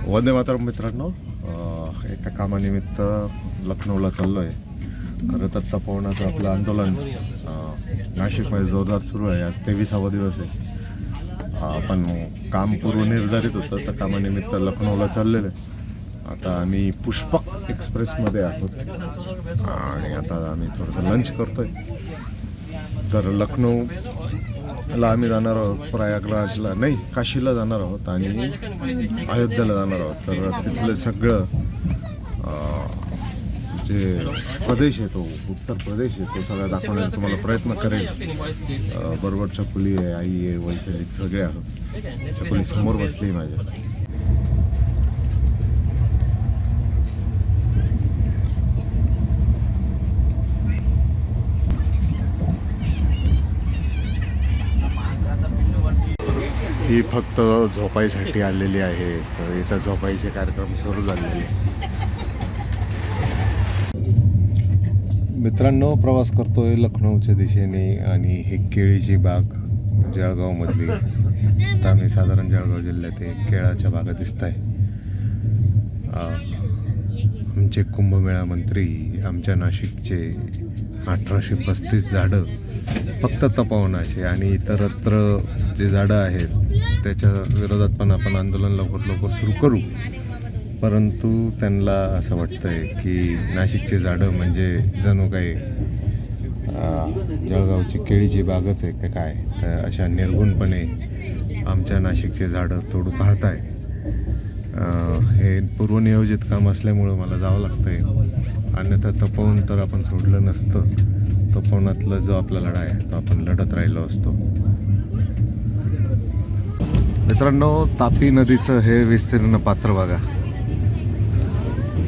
वंदे मातरम मित्रांनो, एका कामानिमित्त लखनौला चाललो आहे. खरं तर तपोवनाचं आपलं आंदोलन नाशिकमध्ये जोरदार सुरू आहे. आज 23वा दिवस आहे. पण काम पूर्वनिर्धारित होतं, तर कामानिमित्त लखनौला चाललेलं आहे. आता आम्ही पुष्पक एक्सप्रेसमध्ये आहोत आणि आता आम्ही थोडंसं लंच करतोय. तर लखनौला आम्ही जाणार आहोत, प्रयागराजला नाही, काशीला जाणार आहोत आणि अयोध्येला जाणार आहोत. तर तिथलं सगळं जे प्रदेश आहे, तो उत्तर प्रदेश आहे, तो सगळा दाखवण्याचा तुम्हाला प्रयत्न करेल. बरोबर चकुली आहे, आई आहे, वैशाली सगळे आहोत. चकुली समोर बसली माझ्या. ही फक्त झोपाईसाठी आलेली आहे, तर याचा झोपाईचे कार्यक्रम सुरू झालेले. मित्रांनो, प्रवास करतोय लखनौच्या दिशेने आणि हे केळीची बाग जळगावमधली. आता आम्ही साधारण जळगाव जिल्ह्यात केळाच्या बागा दिसत आहे. आमचे कुंभमेळा मंत्री आमच्या नाशिकचे 1835 झाडं फक्त तपोवनाचे आणि इतरत्र जे झाडं आहेत त्याच्या विरोधात पण आपण आंदोलन लवकर सुरू करू. परंतु त्यांना असं वाटतंय की नाशिकचे झाडं म्हणजे जणू काही जळगावची केळीची बागच आहे का काय. तर अशा निर्गुणपणे आमच्या नाशिकचे झाडं तोडू पाहत आहे. हे पूर्वनियोजित काम असल्यामुळं मला जावं लागतं आहे. अन्यथा तपोवन तर आपण सोडलं नसतं. तपोवनातला जो आपला लढा आहे तो आपण लढत राहिलो असतो. मित्रांनो, तापी नदीचं हे विस्तीर्ण पात्र बघा,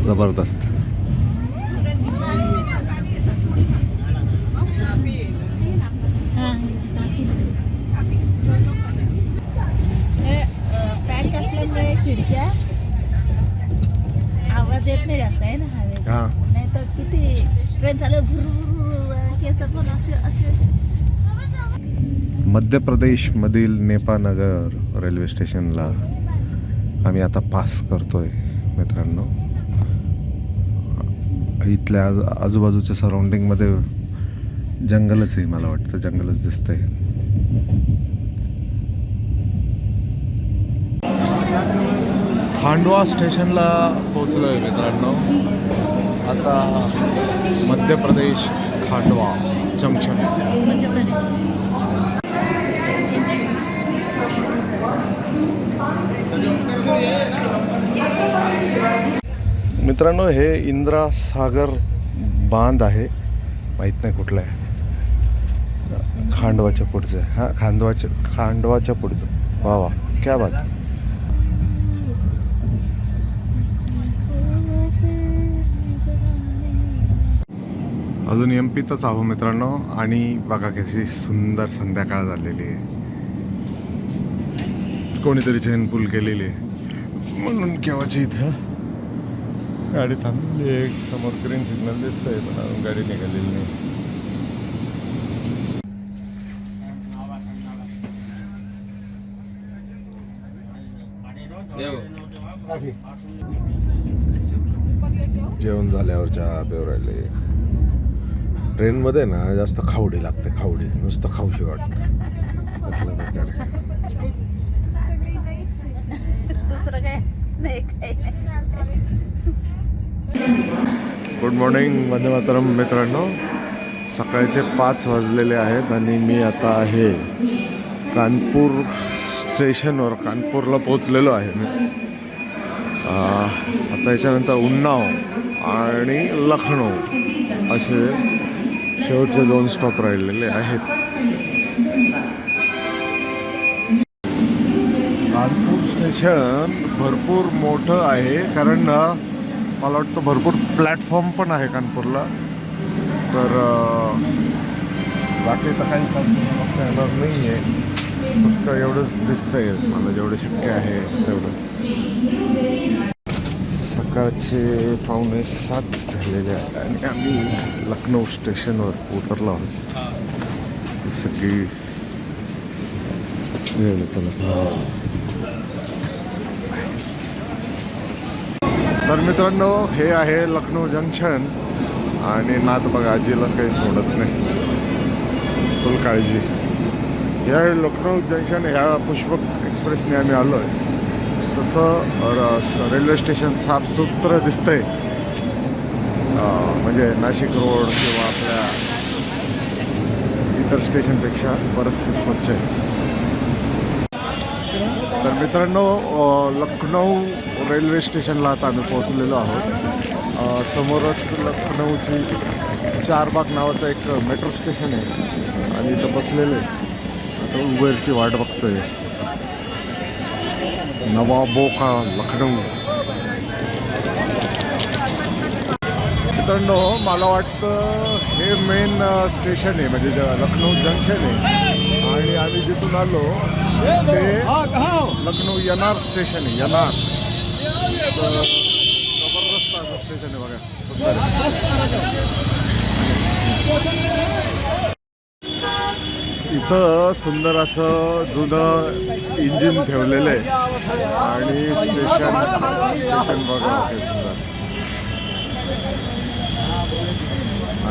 जबरदस्त. खिडक्या आवाज येत नाही जास्त आहे ना हवेत. हा, नाही तर किती ट्रेन चालू केस पण असे. मध्य प्रदेशमधील नेपानगर रेल्वे स्टेशनला आम्ही आता पास करतोय. मित्रांनो, इथल्या आजूबाजूच्या सराउंडिंगमध्ये जंगलच आहे, मला वाटतं जंगलच दिसतंय. खांडवा स्टेशनला पोचलो आहे मित्रांनो. आता मध्य प्रदेश खांडवा जंक्शन. मध्य प्रदेश. मित्रांनो, हे इंदिरा सागर बांध आहे, माहीत नाही कुठला आहे. खांडवाच्या पुढचं. हां, खांडवाच्या पुढचं. वा वा, क्या बात. अजून एमपीतच आहो मित्रांनो. आणि बघा कशी सुंदर संध्याकाळ झालेली आहे. कोणीतरी चेन पूल केलेली आहे म्हणून केव्हाची इथं गाडी थांबली आहे. समोर ग्रीन सिग्नल दिसतंय पण अजून गाडी निघालेली नाही. जेवण झाल्यावर चहा पिऊ राहिले. ट्रेनमध्ये ना जास्त खावडी लागते, खावडी नुसतं खाऊशी वाटतं. दुसरं काय नाही. गुड मॉर्निंग, वंदे मातरम मित्रांनो. सकाळचे 5 वाजलेले आहेत आणि मी आता आहे कानपूर स्टेशनवर. कानपूरला पोचलेलो आहे मी. आता याच्यानंतर उन्नाव आणि लखनौ असे शेवटचे 2 स्टॉप राहिलेले आहेत. कानपूर स्टेशन भरपूर मोठं आहे, कारण मला वाटतं भरपूर प्लॅटफॉर्म पण आहे कानपूरला. तर बाकी तर काही बघता येणार नाही आहे. फक्त एवढंच दिसतंय मला, जेवढं शक्य आहे तेवढं. सकाळचे 6:45 झालेले आहे आणि आम्ही लखनौ स्टेशनवर उतरलो आहोत. सगळी वेळ तर मित्रांनो हे आहे लखनौ जंक्शन आणि नात बघा आजीला काही सोडत नाही, फुल काळजी. या लखनौ जंक्शन ह्या पुष्पक एक्सप्रेसने आम्ही आलो आहे. तसं रेल्वे स्टेशन साफसुथरं दिसतंय, म्हणजे नाशिक रोड किंवा आपल्या इतर स्टेशनपेक्षा बरंचसं स्वच्छ आहे. तर मित्रांनो लखनौ रेल्वे स्टेशनला आता आम्ही पोहोचलेलो आहोत. समोरच लखनौची चारबाग नावाचं एक मेट्रो स्टेशन आहे आणि इथं बसलेलं आहे. आता उबेरची वाट बघतोय. नवाबोका लखनौ. मित्रांनो मला वाटतं हे मेन स्टेशन आहे, म्हणजे लखनौ जंक्शन आहे आणि आम्ही जिथून आलो ते लखनौ यनार स्टेशन आहे. यनार तर जबरदस्त असं स्टेशन आहे बघा, सुंदर आहे. इथं सुंदर असं जुनं इंजिन ठेवलेलं आहे आणि स्टेशन बघा हे सुंदर.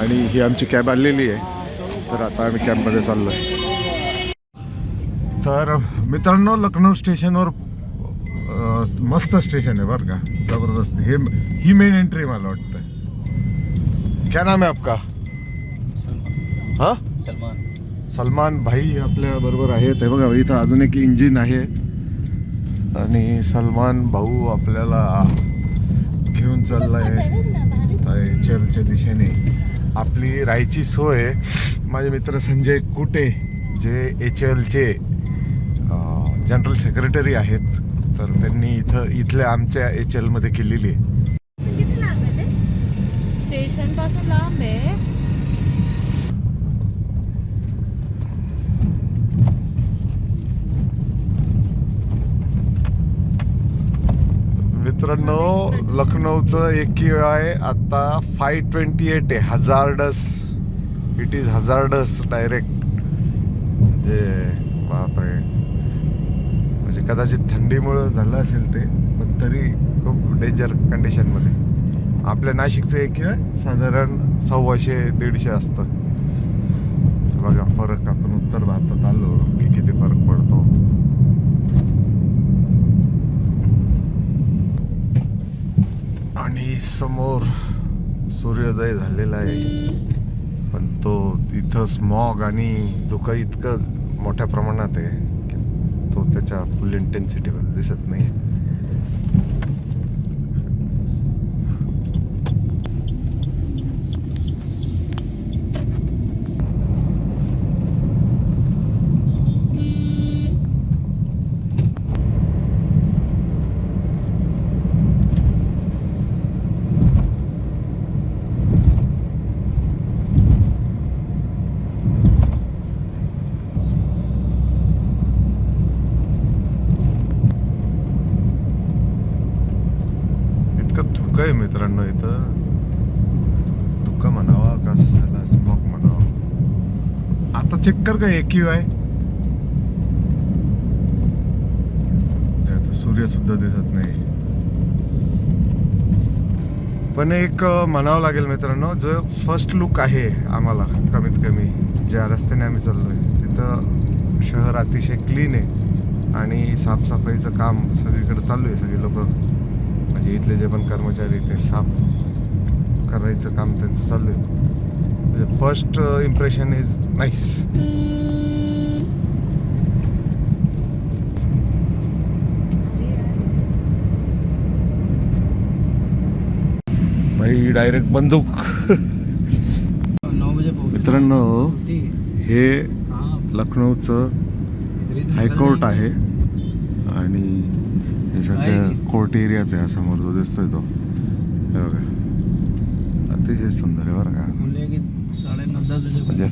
आणि ही आमची कॅब आलेली आहे, तर आता आम्ही कॅबमध्ये चाललो आहे. तर मित्रांनो लखनौ स्टेशनवर मस्त स्टेशन आहे बरं का, जबरदस्त. ही मेन एंट्री मला वाटतं. क्या नाम है आपका? हां सलमान भाई आपल्या बरोबर आहेत. हे बघा इथं अजून एक इंजिन आहे आणि सलमान भाऊ आपल्याला घेऊन चाललाय चलच्या दिशेने. आपली राहायची सोय, माझे मित्र संजय कुटे जे HLचे जनरल सेक्रेटरी आहेत, तर त्यांनी इथल्या आमच्या HLमध्ये केलेली आहे. किती लांब आहे ते? स्टेशन पासून लांब आहे. मित्रांनो लखनौचं AQI आता 528 आहे. Hazardous, it is hazardous direct. म्हणजे बापरे, म्हणजे कदाचित थंडीमुळं झालं असेल ते, पण तरी खूप डेंजर कंडिशनमध्ये. आपल्या नाशिकचं AQI साधारण 150-150 असतं. बघा फरक, आपण उत्तर भारतात आलो की किती फरक पडतो. आणि समोर सूर्योदय झालेला आहे, पण तो इथं स्मॉग आणि धुकं इतकं मोठ्या प्रमाणात आहे की तो त्याच्या फुल इंटेन्सिटीवर दिसत नाही. धुकं आहे मित्रांनो, इथं धुकं म्हणावा का त्याला स्मॉग म्हणावा. आता चेक कर का AQI, सूर्य सुद्धा दिसत नाही. पण एक म्हणावं लागेल मित्रांनो, जो फर्स्ट लुक आहे आम्हाला कमीत कमी ज्या रस्त्याने आम्ही चाललोय तिथं शहर अतिशय क्लीन आहे आणि साफसफाईचं काम सगळीकडे चालू आहे. सगळे लोक म्हणजे इथले जे पण कर्मचारी ते साफ करायचं काम त्यांचं चालू आहे. म्हणजे फर्स्ट इम्प्रेशन इज नाईस. भाई डायरेक्ट बंदूक. मित्रांनो हे लखनौचं हायकोर्ट आहे आणि हे सगळं कोर्ट एरियाच आहे. समोर जो दिसतोय तो हे बघा, अतिशय सुंदर आहे बरं का. म्हणजे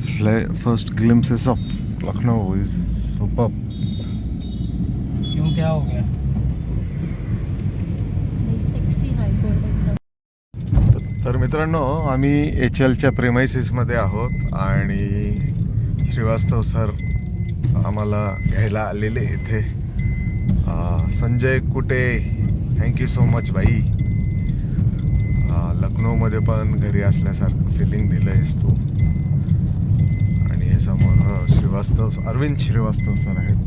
first glimpses of Lucknow is superb. क्यों क्या हो गया? सेक्सी हायकोर्ट एकदम. तर मित्रांनो आम्ही HLच्या प्रेमायसिसमध्ये आहोत आणि श्रीवास्तव सर आम्हाला घ्यायला आलेले इथे. Sanjay Kute, thank you so much भाई. लखनौमध्ये पण घरी असल्यासारखं फिलिंग दिलं आहेस तू. आणि हे समोर श्रीवास्तव, अरविंद श्रीवास्तव सर आहेत,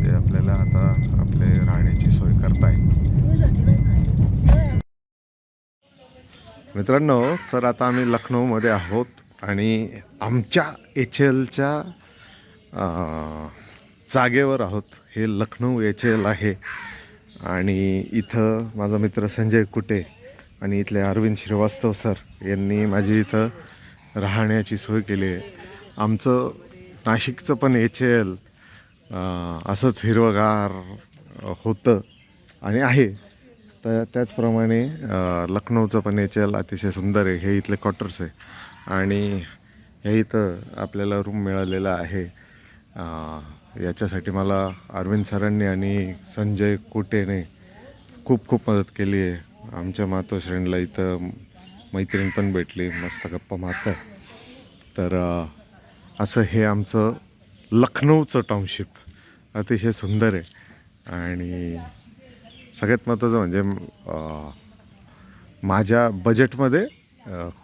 ते आपल्याला आता आपले राहण्याची सोय करताय. मित्रांनो, तर आता आम्ही लखनौमध्ये आहोत आणि आमच्या HLच्या जागेवर आहोत. हे लखनौ HL आहे आणि इथं माझा मित्र संजय कुटे आणि इथले अरविंद श्रीवास्तव सर यांनी माझी इथं राहण्याची सोय केली आहे. आमचं नाशिकचं पण HL असंच हिरवगार होतं आणि आहे, तर त्याचप्रमाणे लखनौचं पण HL अतिशय सुंदर आहे. हे इथले क्वार्टर्स आहे आणि हे इथं आपल्याला रूम मिळालेला आहे. याच्यासाठी मला अरविंद सरांनी आणि संजय कुटेने खूप खूप मदत केली आहे. आमच्या मातोश्रींला इथं मैत्रीण पण भेटली, मस्त गप्पा मारतात. तर असं हे आमचं लखनौचं टाउनशिप अतिशय सुंदर आहे. आणि सगळ्यात महत्त्वाचं म्हणजे माझ्या बजेटमध्ये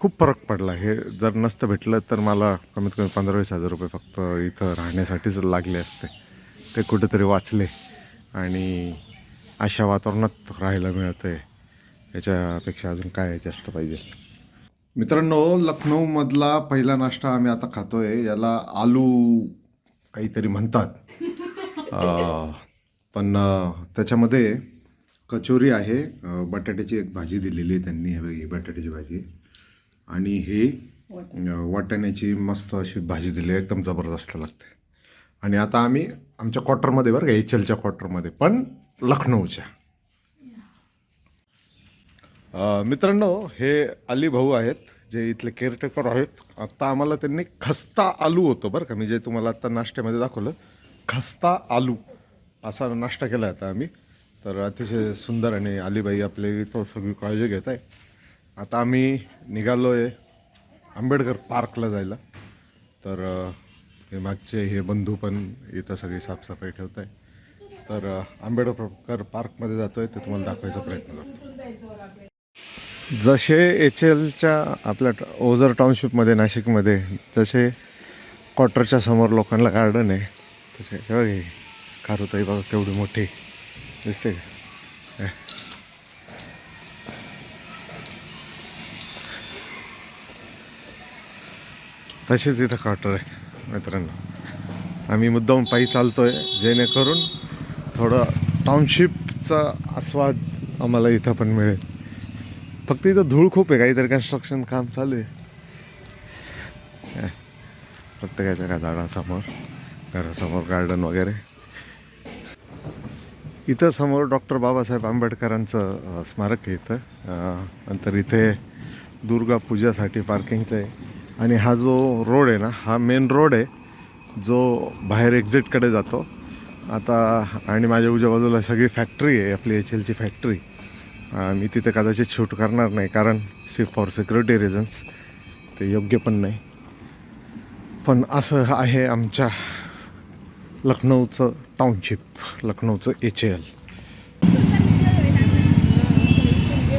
खूप फरक पडला. हे जर नसतं भेटलं तर मला कमीत कमी 15-20 हजार रुपये फक्त इथं राहण्यासाठीच लागले असते. ते कुठेतरी वाचले आणि अशा वातावरणात राहायला मिळतं आहे, याच्यापेक्षा अजून काय जास्त पाहिजे. मित्रांनो, लखनौमधला पहिला नाश्ता आम्ही आता खातो आहे. याला आलू काहीतरी म्हणतात, पण त्याच्यामध्ये कचोरी आहे, बटाट्याची एक भाजी दिलेली आहे त्यांनी. ही बटाट्याची भाजी आणि हे वाटाण्याची मस्त अशी भाजी दिली आहे, एकदम जबरदस्त लागते. आणि आता आम्ही आमच्या क्वार्टरमध्ये, बरं का, HLच्या क्वार्टरमध्ये, पण लखनौच्या. मित्रांनो, हे अली भाऊ आहेत जे इथले केअरटेकर आहेत. आत्ता आम्हाला त्यांनी खस्ता आलू होतं, बरं का, मी जे तुम्हाला आत्ता नाश्त्यामध्ये दाखवलं, खस्ता आलू असा नाश्ता केला आता आम्ही. तर अतिशय सुंदर आणि अलीबाई आपले इथं सगळी काळजी घेत आहे. आता आम्ही निघालो आहे आंबेडकर पार्कला जायला. तर हे मागचे हे बंधू पण इथं सगळी साफसफाई ठेवत आहे. तर आंबेडकर पार्कमध्ये जातो आहे, ते तुम्हाला दाखवायचा प्रयत्न करतो. जसे HLच्या आपल्या ओझर टाउनशिपमध्ये नाशिकमध्ये जसे क्वार्टरच्या समोर लोकांना गार्डन आहे, तसे हे खारुताई बघा केवढी मोठी दिसते. तसेच इथं क्वार्टर आहे. मित्रांनो, आम्ही मुद्दाम पायी चालतो आहे जेणेकरून थोडं टाउनशिपचा आस्वाद आम्हाला इथं पण मिळेल. फक्त इथं धूळ खूप आहे, काहीतरी कन्स्ट्रक्शन काम चालू आहे. प्रत्येकाच्या झाडासमोर, घरासमोर गार्डन वगैरे. इथं समोर डॉक्टर बाबासाहेब आंबेडकरांचं स्मारक आहे इथं. नंतर इथे दुर्गा पूजासाठी पार्किंगचं आहे. आणि हा जो रोड आहे ना, हा मेन रोड आहे जो बाहेर एक्झिटकडे जातो आता. आणि माझ्या उजव्या बाजूला सगळी फॅक्टरी आहे, आपली HLची फॅक्टरी. मी तिथे कदाचित शूट करणार नाही, कारण फॉर सिक्युरिटी रिझन्स ते योग्य पण नाही. पण असं आहे आमच्या लखनौचं टाउनशिप, लखनौचं HL.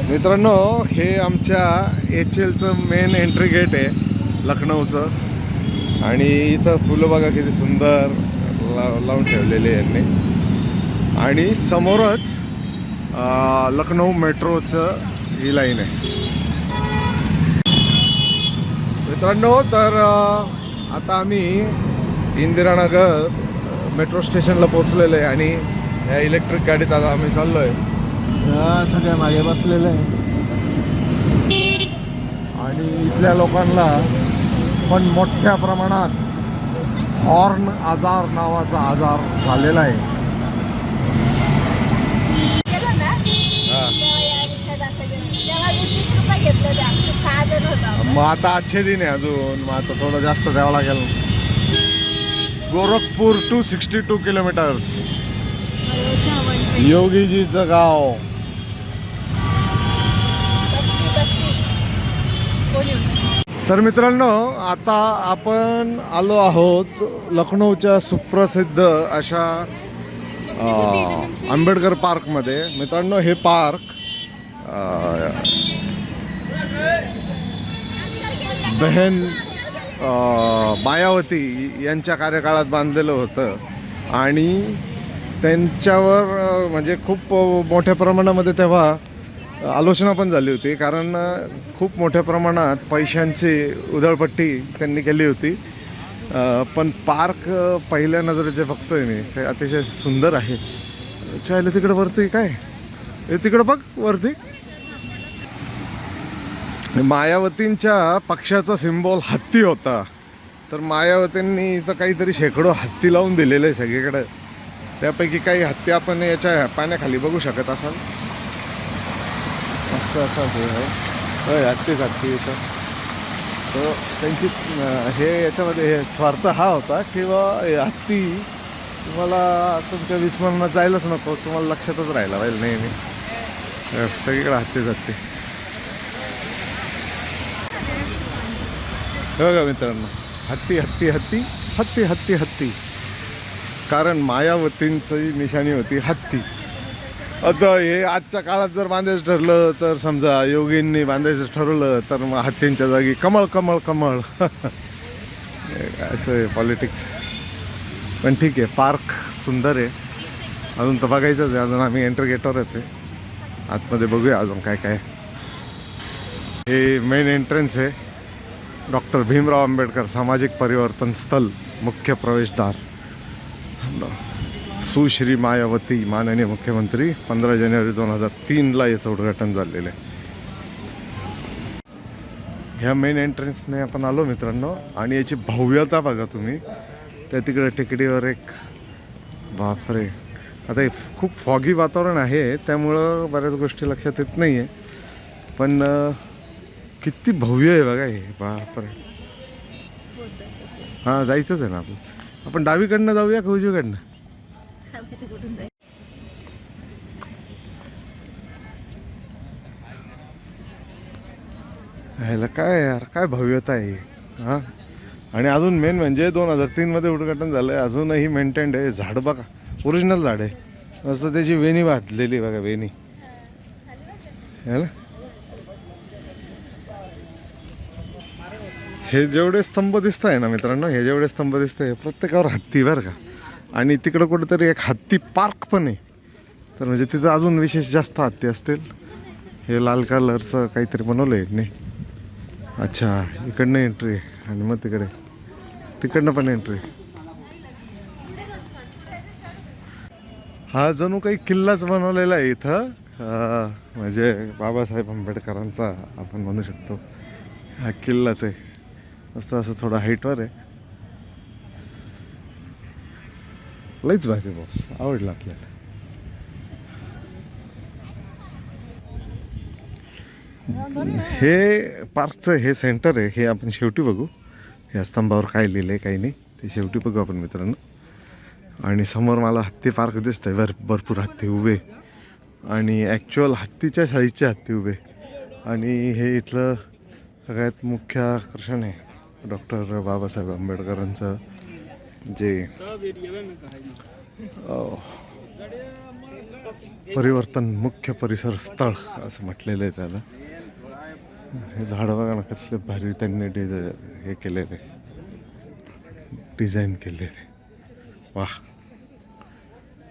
मित्रांनो, हे आमच्या HLचं मेन एंट्री गेट आहे लखनौचं. आणि इथं फुलं बघा किती सुंदर लावून ठेवलेले यांनी. आणि समोरच लखनौ मेट्रोचं ही लाईन आहे. मित्रांनो, तर आता आम्ही इंदिरानगर मेट्रो स्टेशनला पोचलेलो आहे आणि या इलेक्ट्रिक गाडीत आता आम्ही चाललो आहे. सगळ्या मागे बसलेलं आहे आणि इथल्या लोकांना पण मोठ्या प्रमाणात हॉर्न आजार नावाचा आजार झालेला आहे. मग आता आजचे दिन आहे अजून, मग आता थोडं जास्त द्यावं लागेल. गोरखपूर 262 किलोमीटर्स, योगीजीचं गाव. तर मित्रांनो, आता आपण आलो आहोत लखनौच्या सुप्रसिद्ध अशा आंबेडकर पार्कमध्ये. मित्रांनो, हे पार्क बहन मायावती यांच्या कार्यकाळात बांधलेलं होतं आणि त्यांच्यावर म्हणजे खूप मोठ्या प्रमाणामध्ये तेव्हा आलोचना पण झाली होती, कारण खूप मोठ्या प्रमाणात पैशांची उधळपट्टी त्यांनी केली होती. पण पार्क पहिल्या नजरेचे बघतोय मी, ते अतिशय सुंदर आहे. चायला तिकडं वरती काय हे, तिकडं बघ वरती मायावतींच्या पक्षाचा सिम्बॉल हत्ती होता. तर मायावतींनी इथं काहीतरी शेकडो हत्ती लावून दिलेले आहे सगळीकडे. त्यापैकी काही हत्ती आपण याच्या पाण्याखाली बघू शकत असाल. मस्त असा हे हत्तीच हत्ती इथं. तर त्यांची हे याच्यामध्ये हे स्वार्थ हा होता किंवा हत्ती तुम्हाला तुमच्या विस्मरणात जायलाच नको, तुम्हाला लक्षातच राहायला पाहिजे नेहमी. सगळीकडे हत्तीच हत्ती. बघा मित्रांनो, हत्ती हत्ती हत्ती हत्ती हत्ती हत्ती, कारण मायावतींची निशाणी होती हत्ती. आता हे आजच्या काळात जर बांधायचं ठरलं तर समजा योगींनी बांधायचं ठरवलं तर मग हत्तींच्या जागी कमळ कमळ कमळ असं आहे पॉलिटिक्स. पण ठीक आहे, पार्क सुंदर आहे. अजून तर बघायचंच आहे, अजून आम्ही एंट्री गेटवरच आहे. आतमध्ये बघूया अजून काय काय. हे मेन एंट्रन्स आहे, डॉक्टर भीमराव आंबेडकर सामाजिक परिवर्तन स्थल, मुख्य प्रवेशद्वार. सुश्री मायावती माननीय मुख्यमंत्री 15 जानेवारी 2003ला याचं उद्घाटन झालेलं आहे. ह्या मेन एंट्रन्सने आपण आलो मित्रांनो, आणि याची भव्यता बघा तुम्ही. त्या तिकडे टेकडीवर एक, बापरे, आता हे खूप फॉगी वातावरण आहे त्यामुळं बऱ्याच गोष्टी लक्षात येत नाही आहे, पण किती भव्य आहे बघा हे, बापरे. हां, जायचंच आहे ना आपण डावीकडनं जाऊया का उजवीकडनं? काय माहिती कुठून जाईल. ह्याला काय यार, काय भव्यता आहे हां. आणि अजून मेन म्हणजे 2003मध्ये उद्घाटन झालं आहे, अजूनही मेंटेन्ड आहे. झाड बघा, ओरिजिनल झाड आहे. मस्त त्याची वेणी बांधलेली बघा, वेणी है ना. हे जेवढे स्तंभ दिसत आहे ना मित्रांनो, हे जेवढे स्तंभ दिसत आहे प्रत्येकावर हत्ती बरं का. आणि तिकडं कुठेतरी एक हत्ती पार्क पण आहे, तर म्हणजे तिथं अजून विशेष जास्त हत्ती असतील. हे लाल कलरचं काहीतरी बनवलं आहे नाही. अच्छा, इकडनं एंट्री आहे आणि मग तिकडनं पण एंट्री. हा जणू काही किल्लाच बनवलेला आहे इथं, म्हणजे बाबासाहेब आंबेडकरांचा आपण म्हणू शकतो. हा किल्लाच आहे, मस्त असं थोडं हाईटवर आहे. लईच भारी बॉस, आवडलं आपल्याला. हे पार्कचं हे सेंटर आहे, हे आपण शेवटी बघू. या स्तंभावर काय लिहिलं आहे काही नाही, ते शेवटी बघू आपण मित्रांनो. आणि समोर मला हत्ती पार्क दिसत आहे, भरपूर हत्ती उभे, आणि ॲक्च्युअल हत्तीच्या साईजचे हत्ती उभे. आणि हे इथलं सगळ्यात मुख्य आकर्षण आहे डॉक्टर बाबासाहेब आंबेडकरांचं जे परिवर्तन मुख्य परिसर स्थळ असं म्हटलेलं आहे त्याला. हे झाडं बघा ना, कसले भारी त्यांनी हे केलेलं आहे, डिझाईन केलेलं आहे. वाह.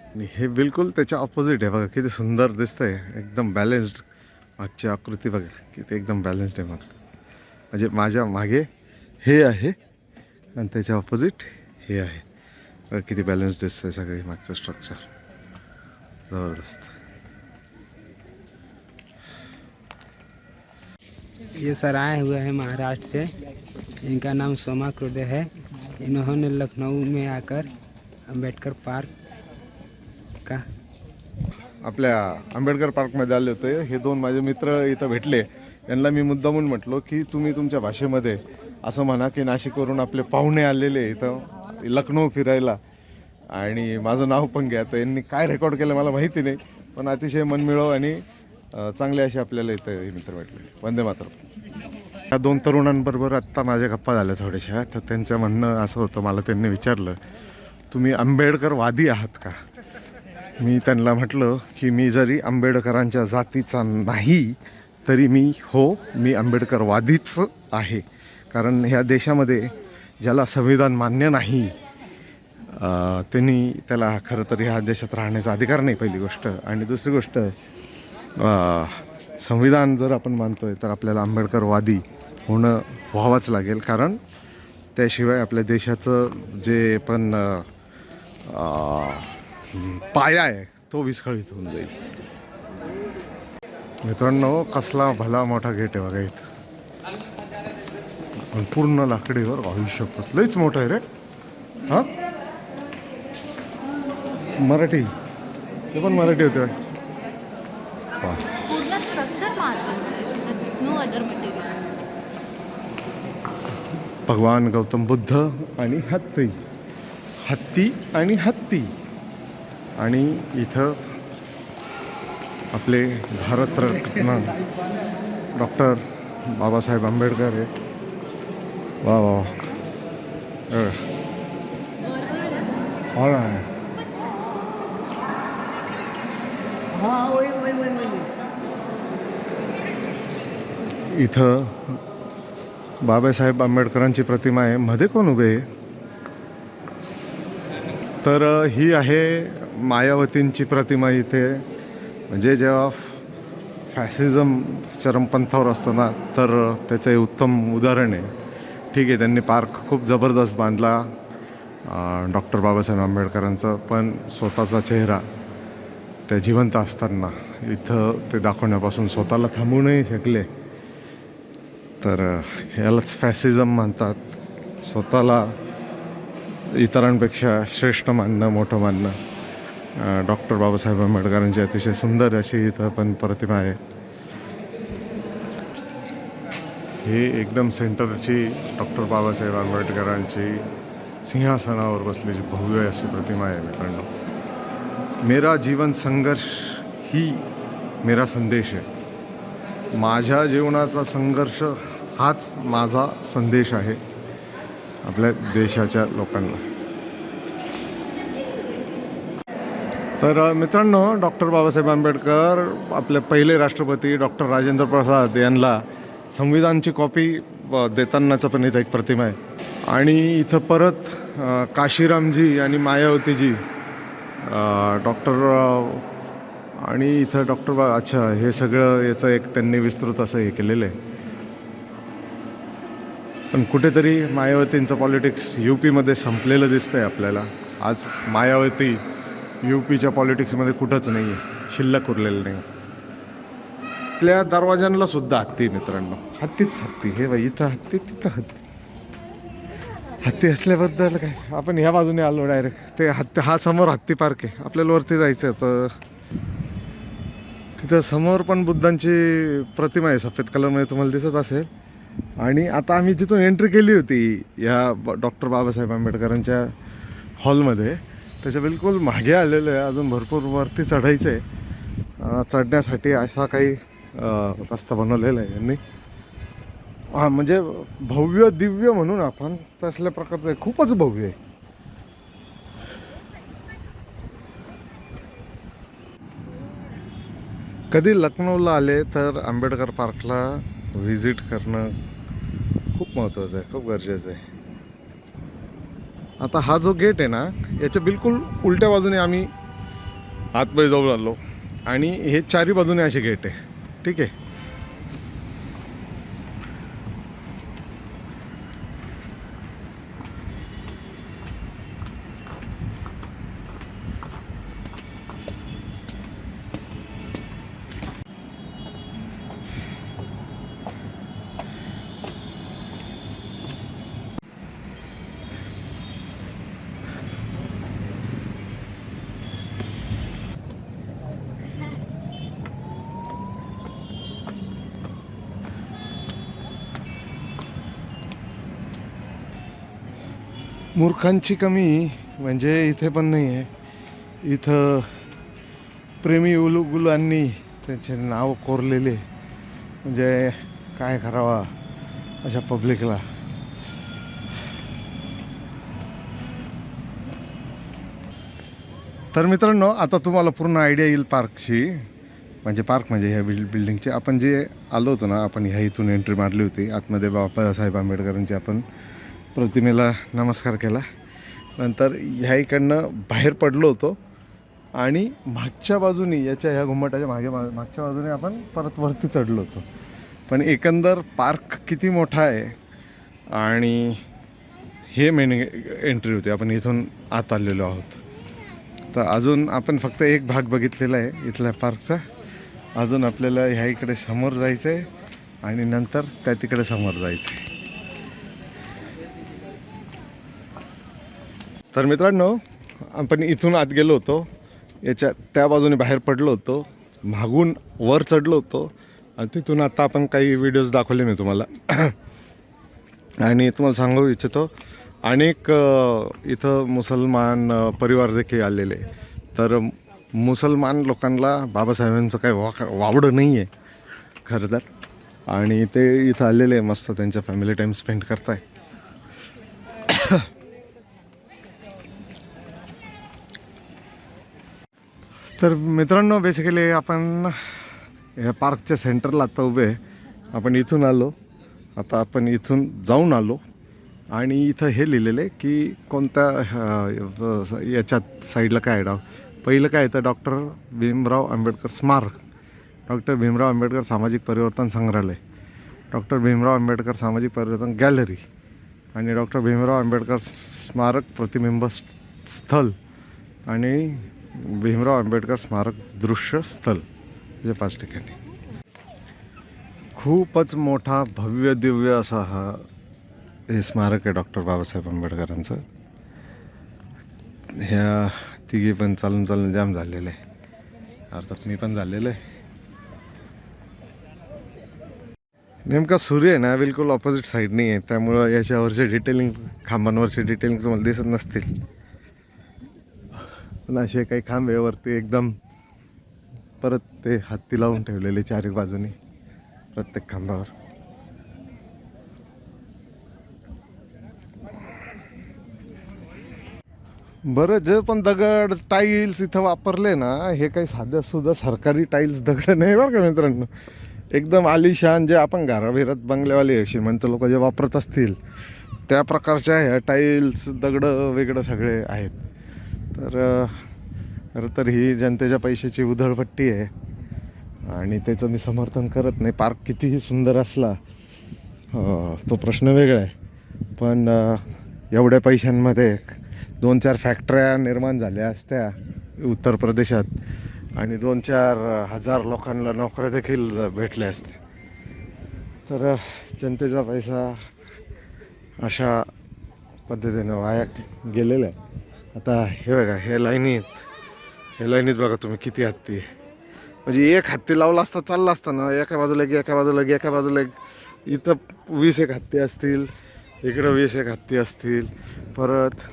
आणि हे बिलकुल त्याच्या ऑपोजिट आहे बघा, किती सुंदर दिसतं आहे, एकदम बॅलेन्स्ड. मागची आकृती बघा किती एकदम बॅलेन्स्ड आहे. म्हणजे माझ्या मागे हे आहे आणि त्याच्या ऑपोजिट हे आहे. बघा किती बॅलेन्स दिसतं आहे सगळे मागचं स्ट्रक्चर, जबरदस्त. ये सर आए हुए हैं महाराष्ट्र से, इनका नाम सोमा क्रोदे है. इन्होंने लखनऊ में आकर अंबेडकर पार्क का आपल्या आंबेडकर पार्कमध्ये आले होते. हे दोन माझे मित्र इथं भेटले. यांना मी मुद्दामून म्हटलो की तुम्ही तुमच्या भाषेमध्ये असं म्हणा की नाशिकवरून आपले पाहुणे आलेले इथं लखनऊ फिरायला, आणि माझं नाव पण घ्या. तर यांनी काय रेकॉर्ड केलं मला माहिती नाही, पण अतिशय मनमिळव आणि चांगले असे आपल्याला इथं हे मित्र भेटले. वंदे मातरम. ह्या दोन तरुणांबरोबर आत्ता माझ्या गप्पा झाल्या थोड्याशा. तर त्यांचं म्हणणं असं होतं, मला त्यांनी विचारलं तुम्ही आंबेडकरवादी आहात का. मी त्यांना म्हटलं की मी जरी आंबेडकरांच्या जातीचा नाही तरी मी आंबेडकरवादीच आहे. कारण ह्या देशामध्ये ज्याला संविधान मान्य नाही त्याला खरं तर ह्या देशात राहण्याचा अधिकार नाही, पहिली गोष्ट. आणि दुसरी गोष्ट, संविधान जर आपण मानतोय तर आपल्याला आंबेडकरवादी व्हावंच लागेल, कारण त्याशिवाय आपल्या देशाचं जे पण पाया आहे तो विस्कळीत होऊन जाईल. मित्रांनो, कसला भला मोठा गेट आहे बघा इथं, पण पूर्ण लाकडीवर. आयुष्यपत लईच मोठं आहे रे. हां, मराठी, ते पण मराठी होते. पूर्ण स्ट्रक्चर मार्बलचं आहे, नो अदर मटेरियल. भगवान गौतम बुद्ध आणि हत्ती आणि इथं आपले भारतरत्न डॉक्टर बाबासाहेब आंबेडकर आहे. वा वा, हो ना. इथं बाबासाहेब आंबेडकरांची प्रतिमा आहे. मध्ये कोण उभे आहे? तर ही आहे मायावतींची प्रतिमा इथे. म्हणजे जेव्हा फॅसिझम चरमपंथावर असतो ना, तर त्याचं हे उत्तम उदाहरण आहे. ठीक आहे, त्यांनी पार्क खूप जबरदस्त बांधला डॉक्टर बाबासाहेब आंबेडकरांचं, पण स्वतःचा चेहरा त्या जिवंत असताना इथं ते दाखवण्यापासून स्वतःला थांबू नाही शकले. तर यालाच फॅसिझम म्हणतात. स्वतःला इतरांपेक्षा श्रेष्ठ मानणं, मोठं मानणं. डॉक्टर बाबासाहेब आंबेडकरांची अतिशय सुंदर अशी इथं पण प्रतिमा आहे. ही एकदम सेंटरची डॉक्टर बाबासाहेब आंबेडकरांची सिंहासनावर बसलेली भव्य अशी प्रतिमा आहे. मित्रांनो, मेरा जीवन संघर्ष ही मेरा संदेश आहे. माझ्या जीवनाचा संघर्ष हाच माझा संदेश आहे आपल्या देशाच्या लोकांना. तर मित्रांनो, डॉक्टर बाबासाहेब आंबेडकर आपले पहिले राष्ट्रपती डॉक्टर राजेंद्र प्रसाद यांना संविधानची कॉपी देतानाचं पण इथं एक प्रतिमा आहे. आणि इथं परत काशीरामजी आणि मायावतीजी डॉक्टर आणि इथं अच्छा, हे सगळं याचं एक त्यांनी विस्तृत असं हे केलेलं आहे. पण कुठेतरी मायावतींचं पॉलिटिक्स UPमध्ये संपलेलं दिसतंय आपल्याला. आज मायावती UPच्या पॉलिटिक्समध्ये कुठंच नाही आहे, शिल्लक उरलेलं नाही. आपल्या दरवाजांना सुद्धा हत्ती. मित्रांनो, हत्तीच हत्ती. हे बाई, इथं हत्ती, तिथं हत्ती. हत्ती असल्याबद्दल काय, आपण ह्या बाजूने आलो डायरेक्ट. ते हत्ती, हा समोर हत्ती पार्क आहे. आपल्याला वरती जायचं तर तिथं समोर पण बुद्धांची प्रतिमा आहे, सफेद कलरमध्ये तुम्हाला दिसत असेल. आणि आता आम्ही जिथून एंट्री केली होती या डॉक्टर बाबासाहेब आंबेडकरांच्या हॉलमध्ये, त्याच्या बिलकुल मागे आलेलं आहे. अजून भरपूर वरती चढायचं आहे. चढण्यासाठी असा काही रस्ता बनवलेला आहे यांनी. म्हणजे भव्य दिव्य म्हणून आपण तसल्या प्रकारचं आहे. खूपच भव्य आहे. कधी लखनौला आले तर आंबेडकर पार्कला व्हिजिट करणं खूप महत्त्वाचं आहे, खूप गरजेचं आहे. आता हा जो गेट आहे ना, याच्या बिलकुल उलट्या बाजूने आम्ही आतमध्ये जाऊन आलो. आणि हे चारी बाजूने असे गेट आहे. ठीक आहे. मूर्खांची कमी म्हणजे इथे पण नाही आहे. इथं प्रेमी उलुगुलांनी त्यांचे नाव कोरलेले. म्हणजे काय करावा अशा पब्लिकला. तर मित्रांनो, आता तुम्हाला पूर्ण आयडिया येईल पार्कची. म्हणजे पार्क म्हणजे ह्या बिल्डिंगचे आपण जे आलो होतो ना, आपण ह्या इथून एंट्री मारली होती आतमध्ये. बाबासाहेब आंबेडकरांची आपण प्रतिमेला नमस्कार केला. नंतर ह्या इकडनं बाहेर पडलो होतो आणि मागच्या बाजूनी याच्या ह्या घुमटाच्या मागच्या बाजूने आपण परत वरती चढलो होतो. पण एकंदर पार्क किती मोठा आहे. आणि हे मेन एंट्री होती, आपण इथून आत आलेलो आहोत. तर अजून आपण फक्त एक भाग बघितलेला आहे इथल्या पार्कचा. अजून आपल्याला ह्या इकडे समोर जायचं आहे आणि नंतर त्या तिकडे समोर जायचं आहे. तर मित्रांनो, आपण इथून आत गेलो होतो, याच्या त्या बाजूने बाहेर पडलो होतो, मागून वर चढलो होतो आणि तिथून आता आपण काही व्हिडिओज दाखवले मी तुम्हाला. आणि तुम्हाला सांगू इच्छितो, अनेक इथं मुसलमान परिवार देखील आलेले. तर मुसलमान लोकांना बाबासाहेबांचं काही वावडं नाही आहे खरं तर. आणि ते इथं आलेले मस्त त्यांच्या फॅमिली टाईम स्पेंड करताय. तर मित्रांनो, बेसिकली आपण ह्या पार्कच्या सेंटरला आता उभे आहे. आपण इथून आलो, आता आपण इथून जाऊन आलो आणि इथं हे लिहिलेलं आहे की कोणत्या याच्यात साईडला काय आहे. पहिलं काय येतं, डॉक्टर भीमराव आंबेडकर स्मारक, डॉक्टर भीमराव आंबेडकर सामाजिक परिवर्तन संग्रहालय, डॉक्टर भीमराव आंबेडकर सामाजिक परिवर्तन गॅलरी आणि डॉक्टर भीमराव आंबेडकर स्मारक प्रतिबिंब स्थल आणि भीमराव आंबेडकर स्मारक दृश्य स्थल, हे 5 ठिकाणी. खूपच मोठा भव्य दिव्य असा हे स्मारक आहे डॉक्टर बाबासाहेब आंबेडकरांचं. ह्या तिघी पण चालून जाम झालेलं आहे, अर्थात मी पण झालेलं आहे. नेमका सूर्य आहे ना बिलकुल ऑपोजिट साईडनी आहे, त्यामुळं याच्यावरचे डिटेलिंग, खांबांवरचे डिटेलिंग तुम्हाला दिसत नसतील. पण असे काही खांब आहे वरती एकदम, परत ते हत्ती लावून ठेवलेले चारी बाजूनी प्रत्येक खांबावर. बरं, जे पण दगड टाईल्स इथं वापरले ना, हे काही साध्या सुद्धा सरकारी टाईल्स दगड नाही बरं का मित्रांनो. एकदम आलिशान, जे आपण घराभिरात बंगल्यावाले श्रीमंत लोक जे वापरत असतील त्या प्रकारच्या ह्या टाईल्स दगडं वेगळं सगळे आहेत. तर खरं तर ही जनतेच्या पैशाची उधळपट्टी आहे आणि त्याचं मी समर्थन करत नाही. पार्क कितीही सुंदर असला तो प्रश्न वेगळा आहे, पण एवढ्या पैशांमध्ये 2-4 फॅक्टऱ्या निर्माण झाल्या असत्या उत्तर प्रदेशात आणि 2-4 हजार लोकांना नोकऱ्या देखील भेटल्या असत्या. तर जनतेचा पैसा अशा पद्धतीनं वाया गेलेला आहे. आता हे बघा, हे लाईनीत बघा तुम्ही किती हत्ती आहे. म्हणजे एक हत्ती लावला असता चालला असता ना, एका बाजूला एका बाजूला इथं 20 हत्ती असतील, इकडं 20 हत्ती असतील. परत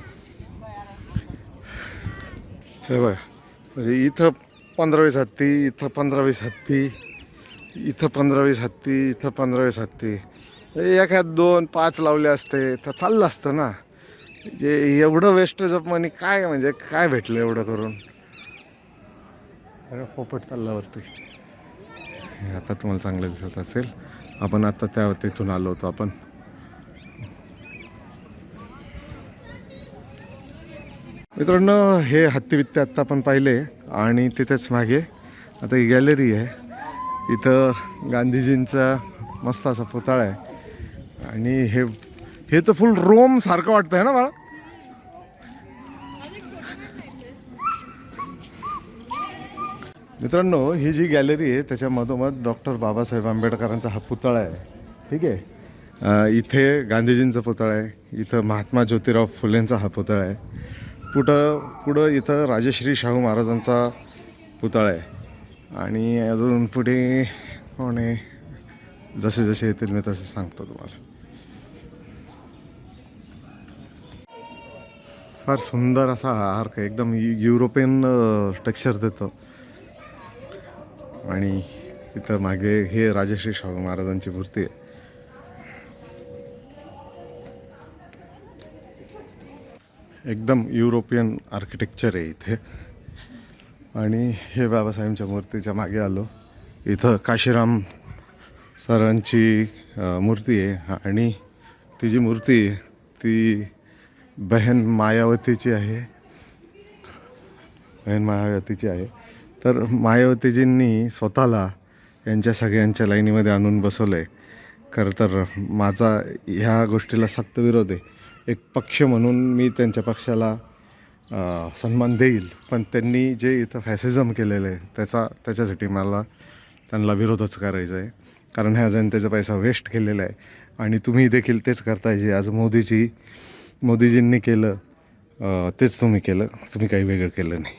हे बघा, म्हणजे इथं 15-20 हत्ती, इथं 15-20 हत्ती, इथं 15-20 हत्ती, इथं 15-20 हत्ती. एखाद 2-5 लावले असते तर चाललं असतं ना. जे एवढं वेस्टेज ऑफ मनी काय, म्हणजे काय भेटलं एवढं करून. अरे पोपट चालला वरती. आता तुम्हाला चांगलं दिसत असेल, आपण आता तिथून आलो होतो आपण. मित्रांनो, हे हत्ती आत्ता आपण पाहिले आणि तिथेच मागे आता ही गॅलरी आहे. इथं गांधीजींचा मस्त असा पुतळा आहे आणि हे तर फुल रोम सारखं वाटतं आहे ना बाळा. मित्रांनो, ही जी गॅलरी आहे त्याच्या मधोमध डॉक्टर बाबासाहेब आंबेडकरांचा हा पुतळा आहे. ठीक आहे, इथे गांधीजींचा पुतळा आहे, इथं महात्मा ज्योतिराव फुलेंचा हा पुतळा आहे. पुढं इथं राजश्री शाहू महाराजांचा पुतळा आहे आणि अजून पुढे कोण आहे, जसे येतील मी तसे सांगतो तुम्हाला. फार सुंदर असा हा आर्क आहे, एकदम युरोपियन टेक्स्चर देतो. आणि इथं मागे हे राजश्री शाहू महाराजांची मूर्ती आहे. एकदम युरोपियन आर्किटेक्चर आहे इथे. आणि हे बाबासाहेबांच्या मूर्तीच्या मागे आलो इथं काशीराम सरांची मूर्ती आहे आणि ती जी मूर्ती आहे ती बहन मायावतीची आहे. बहन मायावतीची आहे. तर मायावतीजींनी स्वतःला यांच्या सगळ्यांच्या लाईनीमध्ये आणून बसवलं आहे. खरं तर माझा ह्या गोष्टीला सक्त विरोध आहे. एक पक्ष म्हणून मी त्यांच्या पक्षाला सन्मान देईल, पण त्यांनी जे इथं फॅसिझम केलेलं आहे त्याच्यासाठी मला त्यांना विरोधच करायचा आहे. कारण ह्या जनतेचा पैसा वेस्ट केलेला आहे आणि तुम्ही देखील तेच करताय. जे आज मोदीजींनी केलं तेच तुम्ही केलं. तुम्ही काही वेगळं केलं नाही.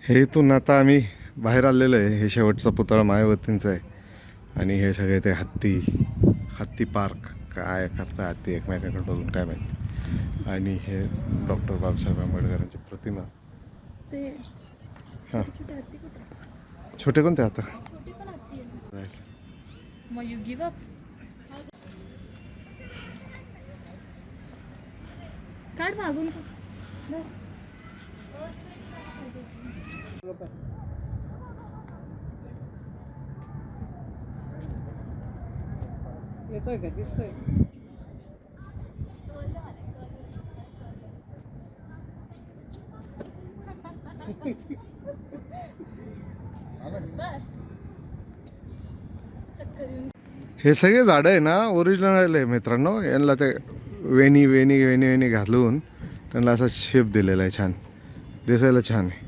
हे इथून आता आम्ही बाहेर आलेलो आहे. हे शेवटचा पुतळा मायावतींचा आहे आणि हे सगळे ते हत्ती पार्क काय करता हत्ती एकमेकांकडे बघून काय माहिती. आणि हे डॉक्टर बाबासाहेब आंबेडकरांची प्रतिमा. हां छोटे कोणते आता मग यू गिव्ह अप. काढ मागून. येतोय का दिसतोय? बस चक्कर येऊन. हे सगळे झाडं आहे ना ओरिजिनल आहे मित्रांनो. यांना ते वेणी घालून त्यांना असा शेप दिलेला आहे. छान दिसायला छान आहे.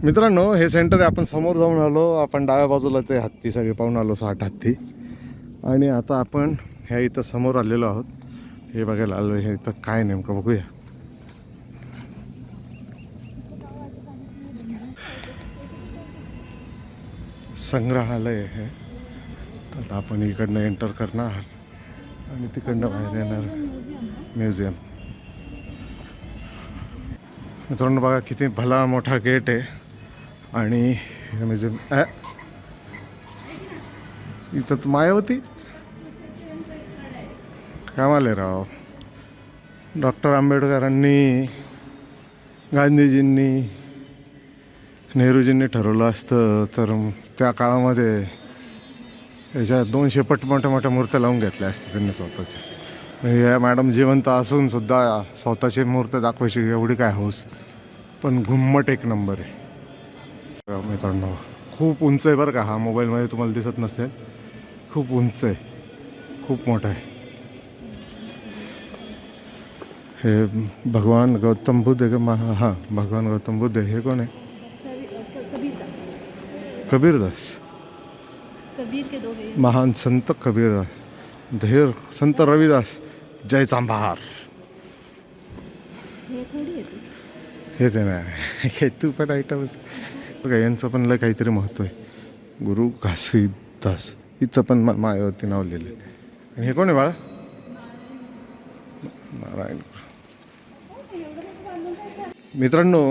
मित्रांनो हे सेंटर आहे. आपण समोर जाऊन आलो. आपण डाव्या बाजूला ते हत्ती सगळे पाहून आलो 60 हत्ती. आणि आता आपण ह्या इथं समोर आलेलो आहोत. हे बघायला आलो. हे इथं काय नेमकं बघूया. संग्रहालय आहे. आता आपण इकडनं एंटर करणार आणि तिकडनं बाहेर येणार. म्युझियम. मित्रांनो बघा किती भला मोठा गेट आहे आणि म्युझियम इथं तर मायावती कामाले राव. डॉक्टर आंबेडकरांनी गांधीजींनी नेहरूजींनी ठरवलं असतं तर त्या काळामध्ये याच्या 200 पट मोठ्या मूर्त्या लावून घेतल्या असत्या त्यांनी स्वतःच्या. या मॅडम जिवंत असून सुद्धा स्वतःची मूर्त्या दाखवायची एवढी काय हौस. पण घुम्मट एक नंबर आहे मित्रांनो. खूप उंच आहे बरं का. हा मोबाईलमध्ये तुम्हाला दिसत नसेल. खूप उंच आहे. खूप मोठा आहे. हे भगवान गौतम बुद्ध आहे का? हां भगवान गौतम बुद्ध. हे कोण आहे? कबीरदास. कबीर के दो है. महान संत कबीरदास. धीर संत रविदास. जय चांभार. हेच आहे ना. हे तू पण आयटमच बघा. यांचं पण लय काहीतरी महत्त्व आहे. गुरु घासीदास. इथं पण मायावती नाव लिहिलं. आणि हे कोण आहे बाळा? नारायण. मित्रांनो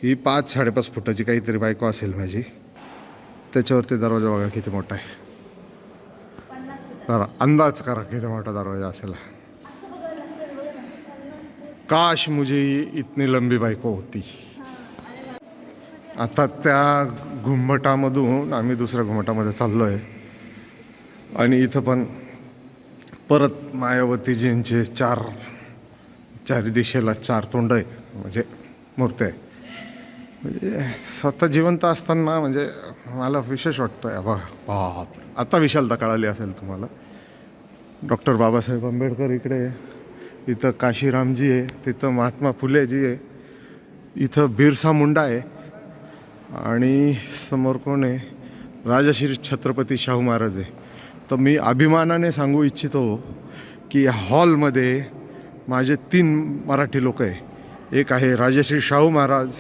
ही 5-5.5 फुटाची काहीतरी बायको असेल माझी. त्याच्यावरती दरवाजा बघा किती मोठा आहे. जरा अंदाज करा किती मोठा दरवाजा असेल. काश मुझे इतनी लंबी बायको होती. आता त्या घुमटामधून आम्ही दुसऱ्या घुमटामध्ये चाललो आहे आणि इथं पण परत मायावतीजींचे चार दिशेला 4 तोंड आहे म्हणजे मूर्ती आहे. म्हणजे स्वतः जिवंत असताना म्हणजे मला विशेष वाटतं आहे. बाप आता विशालता कळाली असेल तुम्हाला. डॉक्टर बाबासाहेब आंबेडकर इकडे आहे. इथं काशीरामजी आहे. तिथं महात्मा फुलेजी आहे. इथं बिरसा मुंडा आहे आणि समोर कोण आहे? राजश्री छत्रपती शाहू महाराज आहे. तर मी अभिमानाने सांगू इच्छितो की हॉलमध्ये माझे 3 मराठी लोक आहे. एक आहे राजश्री शाहू महाराज,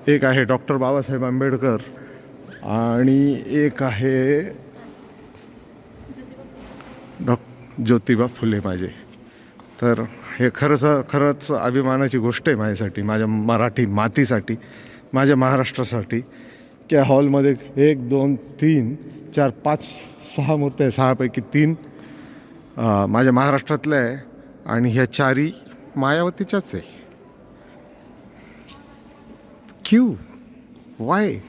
एक आहे डॉक्टर बाबासाहेब आंबेडकर आणि एक आहे ज्योतिबा फुले माझे. तर हे खरंच अभिमानाची गोष्ट आहे माझ्यासाठी, माझ्या मराठी मातीसाठी, माझ्या महाराष्ट्रासाठी की हॉलमध्ये 1 2 3 4 5 6 मूर्त्या आहे. 6 पैकी 3 माझ्या महाराष्ट्रातल्या आहे आणि ह्या 4ही मायावतीच्याच आहे. क्यू वाई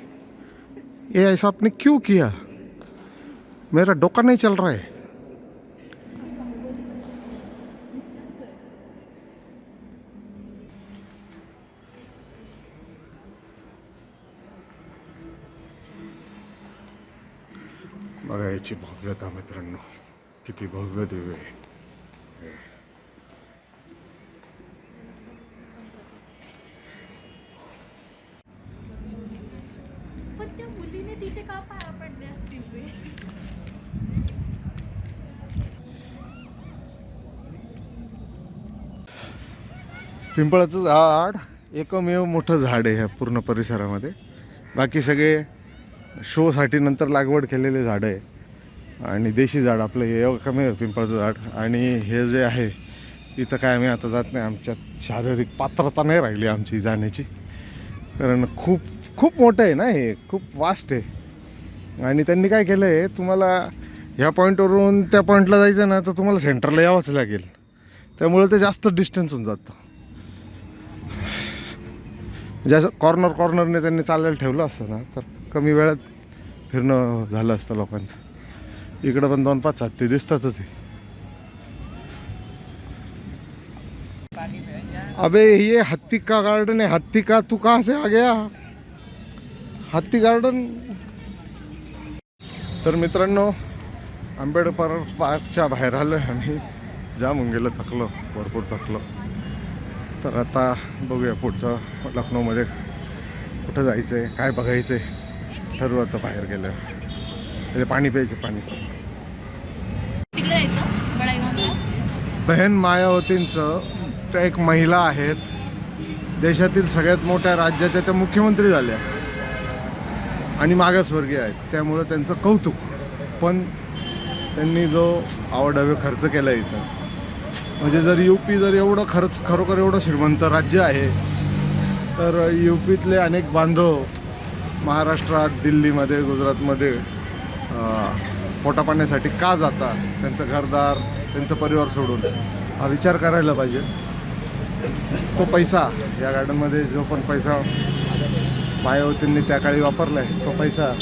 ये ऐसा आपने क्यों किया? मेरा डोका नहीं चल रहा है. बघा याची भव्यता मित्रांनो, किती भव्य दिव्य आहे. पण त्या मुलीने तिथे का पाया पडले असतील ते? पिंपळाचं झाड एकमेव मोठं झाड आहे ह्या पूर्ण परिसरामध्ये. बाकी सगळे शोसाठी नंतर लागवड केलेले झाडं आहे. आणि देशी झाड आपलं हे एकमेव पिंपळाचं झाड. आणि हे जे आहे इथं काय आम्ही आता जात नाही, आमच्यात शारीरिक पात्रता नाही राहिली आमची जाण्याची, कारण खूप खूप मोठं आहे ना हे, खूप वास्ट आहे. आणि त्यांनी काय केलं आहे, तुम्हाला ह्या पॉईंटवरून त्या पॉईंटला जायचं ना तर तुम्हाला सेंटरला यावंच लागेल. त्यामुळे ते जास्त डिस्टन्स होऊन जातं. जसं कॉर्नरने त्यांनी चालायला ठेवलं असतं ना तर कमी वेळात फिरणं झालं असतं लोकांचं. इकडं पण 2-5 हत्ती दिसतातच आहे. अबे ये हत्ती का गार्डन है, हत्ती का तू कहाँ से आ गया? हत्ती गार्डन. तर मित्रांनो, आंबेडकर पार्कच्या बाहेर आलो आहे आम्ही. जाम होऊन गेलो, थकलो, भरपूर थकलो. तर आता बघूया पुढचं लखनौमध्ये कुठं जायचं आहे, काय बघायचं आहे, ठरवू आता बाहेर गेलं. त्याला पाणी प्यायचं, पाणी. तिकडे जायचं बडाईगावला. बहन मायावतींचं, त्या एक महिला आहेत, देशातील सगळ्यात मोठ्या राज्याच्या त्या मुख्यमंत्री झाल्या आणि मागासवर्गीय आहेत. त्यामुळं त्यांचं कौतुक. पण त्यांनी जो आवडावे खर्च केला इथं, म्हणजे जर UP जर एवढं खरोखर एवढं श्रीमंत राज्य आहे तर UPतले अनेक बांधव महाराष्ट्रात, दिल्लीमध्ये, गुजरातमध्ये पोटापाण्यासाठी का जातात? त्यांचं घरदार, त्यांचं परिवार सोडून. हा विचार करायला पाहिजे. तो पैसा या गार्डनमध्ये जो पण पैसा मायावतींनी त्या काळी वापरला आहे, तो पैसा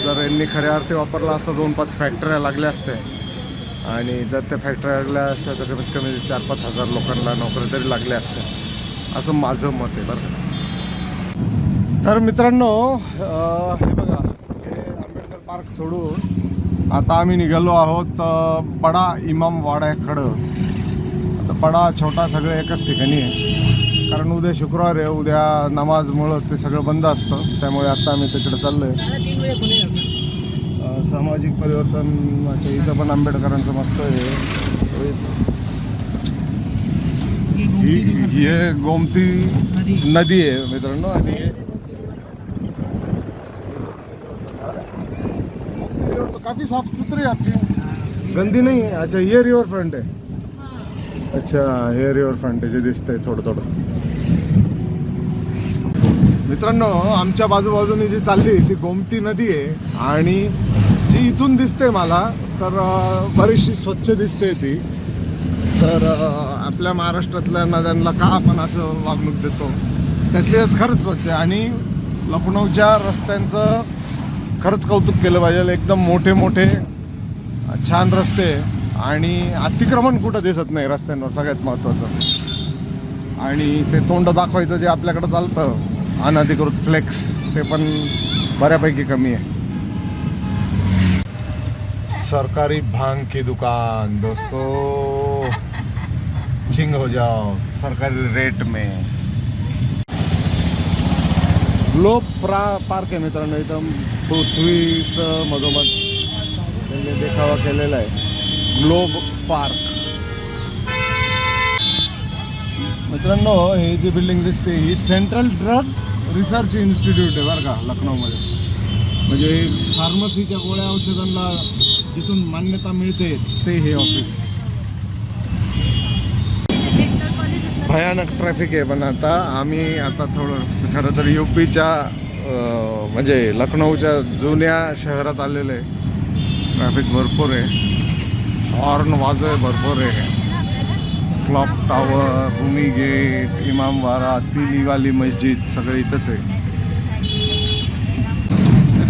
जर यांनी खऱ्या अर्थी वापरला असता 2-5 फॅक्टऱ्या लागल्या असत्या. आणि जर त्या फॅक्टऱ्या लागल्या असत्या तर कमीत कमी 4-5 हजार लोकांना नोकऱ्या तरी लागल्या असत्या, असं माझं मत आहे बरं. तर मित्रांनो, हे बघा, हे आंबेडकर पार्क सोडून आता आम्ही निघालो आहोत बडा इमाम वाड्याकडं. आता बडा छोटा सगळं एकाच ठिकाणी आहे, कारण उद्या शुक्रवार आहे, उद्या नमाजमुळं ते सगळं बंद असतं. त्यामुळे आता आम्ही तिकडे चाललो आहे. सामाजिक परिवर्तन इथं पण आंबेडकरांचं मस्त आहे. हे गोमती नदी आहे मित्रांनो. आणि काफी साफ सुथरी आपली, गंदी नहीं है. अच्छा ये रिवर फ्रंट आहे. अच्छा हे रिवर फ्रंट आहे जे दिसतंय थोडं थोडं. मित्रांनो, आमच्या बाजूबाजूनी जी चालली ती गोमती नदी आहे. आणि जी इथून दिसते मला तर बरीचशी स्वच्छ दिसते ती. तर आपल्या महाराष्ट्रातल्या नद्यांना का आपण असं वागणूक देतो? त्यातली खरंच स्वच्छ आहे. आणि लखनौच्या रस्त्यांचं खरंच कौतुक केलं पाहिजे. एकदम मोठे मोठे छान रस्ते आणि अतिक्रमण कुठं दिसत नाही रस्त्यांवर, सगळ्यात महत्त्वाचं. आणि ते तोंड दाखवायचं जे आपल्याकडं चालतं, अनधिकृत फ्लेक्स, ते पण बऱ्यापैकी कमी आहे. सरकारी भांग की दुकान दोस्तों, चिंग हो जाओ सरकारी रेट में. ग्लोब पार्क आहे मित्रांनो. इथं पृथ्वीचं मधोमध त्यांनी देखावा केलेला आहे. Globe park. मित्रांनो, हे जी बिल्डिंग दिसते ही सेंट्रल ड्रग रिसर्च इन्स्टिट्यूट आहे बरं का, लखनौमध्ये. म्हणजे फार्मसीच्या गोळ्या औषधांना जिथून मान्यता मिळते ते हे ऑफिस. भयानक ट्रॅफिक आहे. पण आता थोडं खरं तर UPच्या म्हणजे लखनौच्या जुन्या शहरात आलेलं आहे. ट्रॅफिक भरपूर आहे, हॉर्न वाजय भरपूर आहे. क्लॉक टावर, भूमी गेट, इमामबारा, तिलीवाली मस्जिद सगळं इथंच आहे.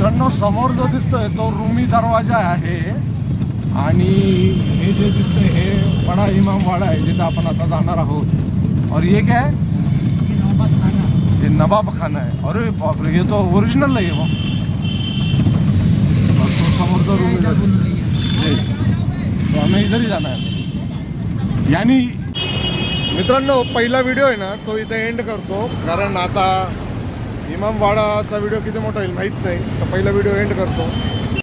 मित्रांनो समोर जो दिसतोय तो रुमी दरवाजा आहे आणि हे जे दिसतंय हे बडा इमामवाडा आहे जिथे आपण आता जाणार आहोत. और ये क्या है? ये नवाब खाना है. अरे बाप रे, ये तो ओरिजिनल है वो. तो समोरचा रूम तो हमें इधर ही जाना है. यानी मित्रांनो पहिला व्हिडिओ आहे ना तो इथे एंड करतो, कारण आता इमामवाडाचा व्हिडिओ किती मोठा होईल माहीत नाही, तर पहिला व्हिडिओ एंड करतो.